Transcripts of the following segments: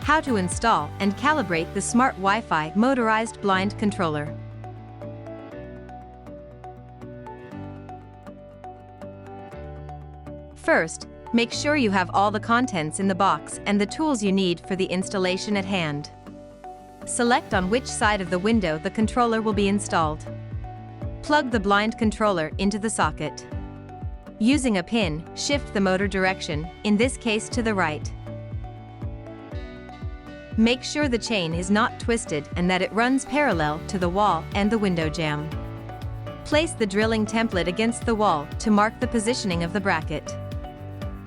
How to install and calibrate the smart Wi-Fi motorized blind controller. First, make sure you have all the contents in the box and the tools you need for the installation at hand. Select on which side of the window the controller will be installed. Plug the blind controller into the socket. Using a pin, shift the motor direction, in this case to the right. Make sure the chain is not twisted and that it runs parallel to the wall and the window jamb. Place the drilling template against the wall to mark the positioning of the bracket.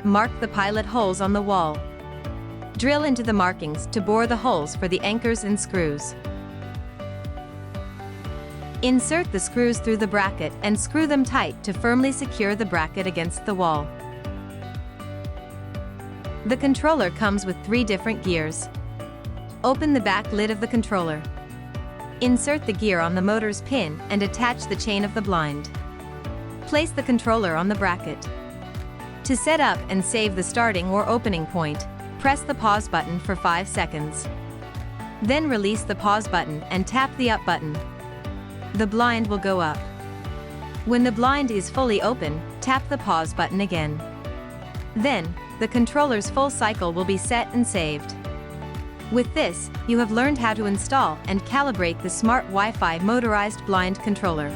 Mark the pilot holes on the wall. Drill into the markings to bore the holes for the anchors and screws. Insert the screws through the bracket and screw them tight to firmly secure the bracket against the wall. The controller comes with 3 different gears. Open the back lid of the controller. Insert the gear on the motor's pin and attach the chain of the blind. Place the controller on the bracket. To set up and save the starting or opening point, press the pause button for 5 seconds. Then release the pause button and tap the up button. The blind will go up. When the blind is fully open, tap the pause button again. Then, the controller's full cycle will be set and saved. With this, you have learned how to install and calibrate the smart Wi-Fi motorized blind controller.